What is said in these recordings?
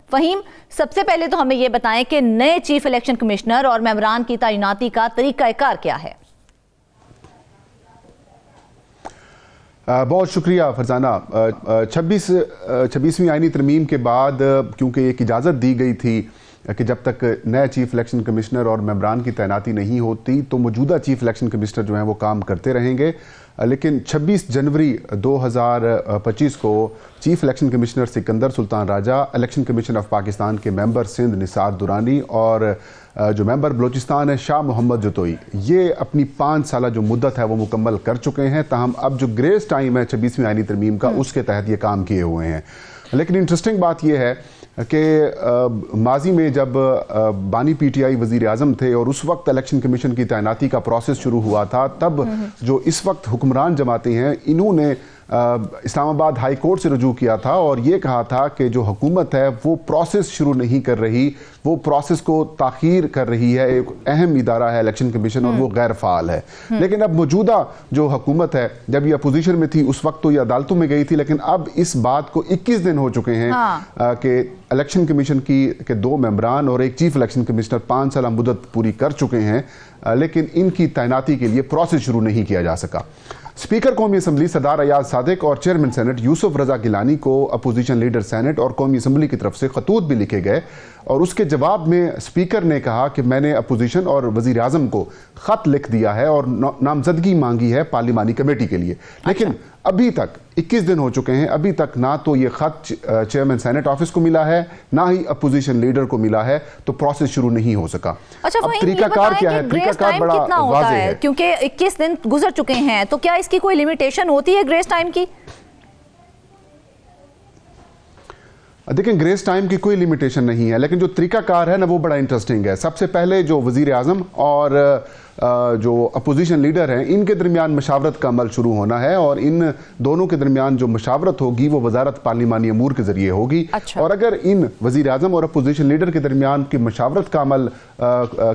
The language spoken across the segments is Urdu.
فہیم، سب سے پہلے تو ہمیں یہ بتائیں کہ نئے چیف الیکشن کمشنر اور ممبران کی تعیناتی کا طریقہ کار کیا ہے؟ بہت شکریہ فرزانہ۔ 26ویں آئینی ترمیم کے بعد کیونکہ ایک اجازت دی گئی تھی کہ جب تک نئے چیف الیکشن کمشنر اور ممبران کی تعیناتی نہیں ہوتی تو موجودہ چیف الیکشن کمشنر جو ہیں وہ کام کرتے رہیں گے، لیکن 26 جنوری 2025 کو chief election commissioner Sikandar Sultan Raja, election commission of Pakistan کے ممبر سندھ نثار درانی اور جو ممبر بلوچستان ہے شاہ محمد جتوئی، یہ اپنی 5 سالہ جو مدت ہے وہ مکمل کر چکے ہیں۔ تاہم اب جو گریس ٹائم ہے 26ویں آئینی ترمیم کا، اس کے تحت یہ کام کیے ہوئے ہیں۔ لیکن انٹرسٹنگ بات یہ ہے کہ ماضی میں جب بانی پی ٹی آئی وزیر اعظم تھے اور اس وقت الیکشن کمیشن کی تعیناتی کا پروسیس شروع ہوا تھا، تب جو اس وقت حکمران جماعتیں ہیں انہوں نے اسلام آباد ہائی کورٹ سے رجوع کیا تھا اور یہ کہا تھا کہ جو حکومت ہے وہ پروسیس شروع نہیں کر رہی، وہ پروسیس کو تاخیر کر رہی ہے، ایک اہم ادارہ ہے الیکشن کمیشن اور وہ غیر فعال ہے۔ لیکن اب موجودہ جو حکومت ہے، جب یہ اپوزیشن میں تھی اس وقت تو یہ عدالتوں میں گئی تھی، لیکن اب اس بات کو 21 دن ہو چکے ہیں کہ الیکشن کمیشن کی 2 ممبران اور ایک چیف الیکشن کمشنر 5 سالہ مدت پوری کر چکے ہیں، لیکن ان کی تعیناتی کے لیے پروسیس شروع نہیں کیا جا سکا۔ اسپیکر قومی اسمبلی سردار ایاز صادق اور چیئرمین سینٹ یوسف رضا گیلانی کو اپوزیشن لیڈر سینٹ اور قومی اسمبلی کی طرف سے خطوط بھی لکھے گئے، اور اس کے جواب میں اسپیکر نے کہا کہ میں نے اپوزیشن اور وزیر اعظم کو خط لکھ دیا ہے اور نامزدگی مانگی ہے پارلیمانی کمیٹی کے لیے، لیکن ابھی تک 21 دن ہو چکے ہیں، ابھی تک نہ تو یہ خط چیئرمین سینٹ آفس کو ملا ہے، نہ ہی اپوزیشن لیڈر کو ملا ہے، تو پروسیس شروع نہیں ہو سکا۔ اب طریقہ کار کیا ہے؟ طریقہ کار بڑا واضح ہے، کیونکہ 21 دن گزر چکے ہیں، تو کیا اس کی کوئی لیمیٹیشن ہوتی ہے گریس ٹائم کی؟ دیکھیں، گریس ٹائم کی کوئی لیمیٹیشن نہیں ہے، لیکن جو طریقہ کار ہے نا وہ بڑا انٹرسٹنگ ہے۔ سب سے پہلے جو وزیر اعظم اور جو اپوزیشن لیڈر ہیں ان کے درمیان مشاورت کا عمل شروع ہونا ہے، اور ان دونوں کے درمیان جو مشاورت ہوگی وہ وزارت پارلیمانی امور کے ذریعے ہوگی۔ اور اگر ان وزیر اعظم اور اپوزیشن لیڈر کے درمیان کی مشاورت کا عمل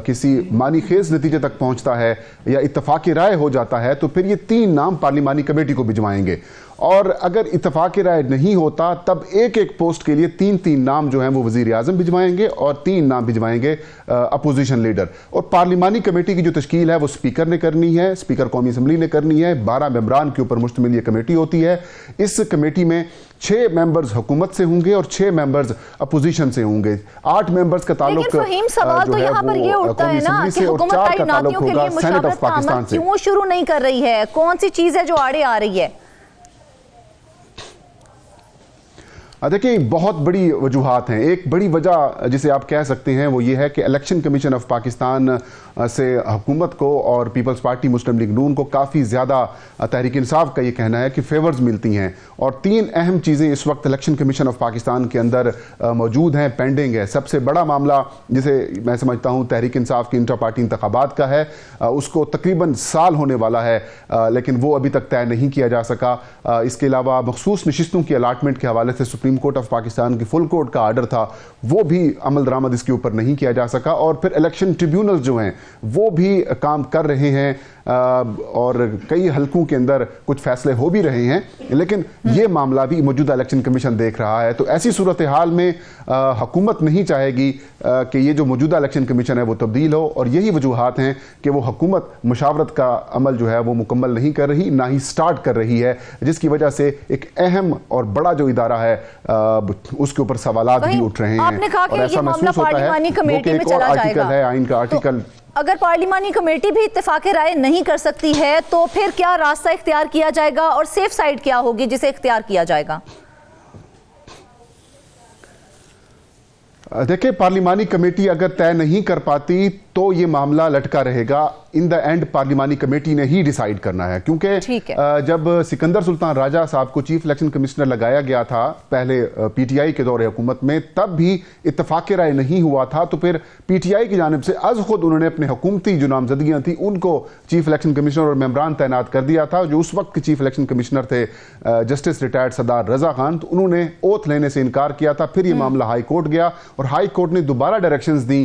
کسی معنی خیز نتیجے تک پہنچتا ہے یا اتفاق رائے ہو جاتا ہے تو پھر یہ 3 نام پارلیمانی کمیٹی کو بھجوائیں گے، اور اگر اتفاق رائے نہیں ہوتا تب ایک پوسٹ کے لیے 3 نام جو ہیں وہ وزیر اعظم بھجوائیں گے اور 3 نام بھجوائیں گے اپوزیشن لیڈر۔ اور پارلیمانی کمیٹی کی جو تشکیل ہے وہ اسپیکر نے کرنی ہے، اسپیکر قومی اسمبلی نے کرنی ہے، 12 ممبران کے اوپر مشتمل یہ کمیٹی ہوتی ہے۔ اس کمیٹی میں 6 ممبرز حکومت سے ہوں گے اور 6 ممبرز اپوزیشن سے ہوں گے۔ 8 ممبرز کا تعلق لیکن فہیم، سوال تو یہاں پر یہ اٹھتا ہے نا کہ حکومت تعیناتیوں کے لیے مشاورت کا عمل کیوں شروع نہیں کر رہی ہے؟ کون سی چیز ہے جو آڑے آ رہی ہے؟ دیکھیں، بہت بڑی وجوہات ہیں۔ ایک بڑی وجہ جسے آپ کہہ سکتے ہیں وہ یہ ہے کہ الیکشن کمیشن آف پاکستان سے حکومت کو اور پیپلز پارٹی مسلم لیگ نون کو کافی زیادہ تحریک انصاف کا یہ کہنا ہے کہ فیورز ملتی ہیں، اور 3 اہم چیزیں اس وقت الیکشن کمیشن آف پاکستان کے اندر موجود ہیں، پینڈنگ ہے۔ سب سے بڑا معاملہ جسے میں سمجھتا ہوں تحریک انصاف کی انٹرا پارٹی انتخابات کا ہے، اس کو تقریباً سال ہونے والا ہے، لیکن وہ ابھی تک طے نہیں کیا جا سکا۔ اس کے علاوہ مخصوص نشستوں کی الاٹمنٹ کے حوالے سے سپریم کورٹ آف پاکستان کی فل کورٹ کا آرڈر تھا، وہ بھی عمل درآمد اس کے اوپر نہیں کیا جا سکا، اور پھر الیکشن ٹریبیونل جو ہیں وہ بھی کام کر رہے ہیں اور کئی حلقوں کے اندر کچھ فیصلے ہو بھی رہے ہیں، لیکن یہ معاملہ بھی موجودہ الیکشن کمیشن دیکھ رہا ہے۔ تو ایسی صورتحال میں حکومت نہیں چاہے گی کہ یہ جو موجودہ الیکشن کمیشن ہے وہ تبدیل ہو، اور یہی وجوہات ہیں کہ وہ حکومت مشاورت کا عمل جو ہے وہ مکمل نہیں کر رہی، نہ ہی سٹارٹ کر رہی ہے، جس کی وجہ سے ایک اہم اور بڑا جو ادارہ ہے اس کے اوپر سوالات بھی اٹھ رہے ہیں، اور ایسا محسوس ہوتا ہے وہ کہ ایک اور آرٹیکل ہے آئین کا آرٹیکل۔ اگر پارلیمانی کمیٹی بھی اتفاق رائے نہیں کر سکتی ہے تو پھر کیا راستہ اختیار کیا جائے گا اور سیف سائیڈ کیا ہوگی جسے اختیار کیا جائے گا؟ دیکھیں، پارلیمانی کمیٹی اگر طے نہیں کر پاتی تو یہ معاملہ لٹکا رہے گا۔ ان دا اینڈ پارلیمانی کمیٹی نے ہی ڈیسائیڈ کرنا ہے، کیونکہ جب سکندر سلطان راجہ صاحب کو چیف الیکشن کمشنر لگایا گیا تھا پہلے پی ٹی آئی کے دور حکومت میں، تب بھی اتفاق رائے نہیں ہوا تھا، تو پھر پی ٹی آئی کی جانب سے از خود انہوں نے اپنے حکومتی جو نامزدگیاں تھیں ان کو چیف الیکشن کمشنر اور ممبران تعینات کر دیا تھا۔ جو اس وقت کے چیف الیکشن کمشنر تھے جسٹس ریٹائرڈ سردار رضا خان، تو انہوں نے اوتھ لینے سے انکار کیا تھا۔ پھر یہ معاملہ ہائی کورٹ گیا اور ہائی کورٹ نے دوبارہ ڈائریکشنز دیں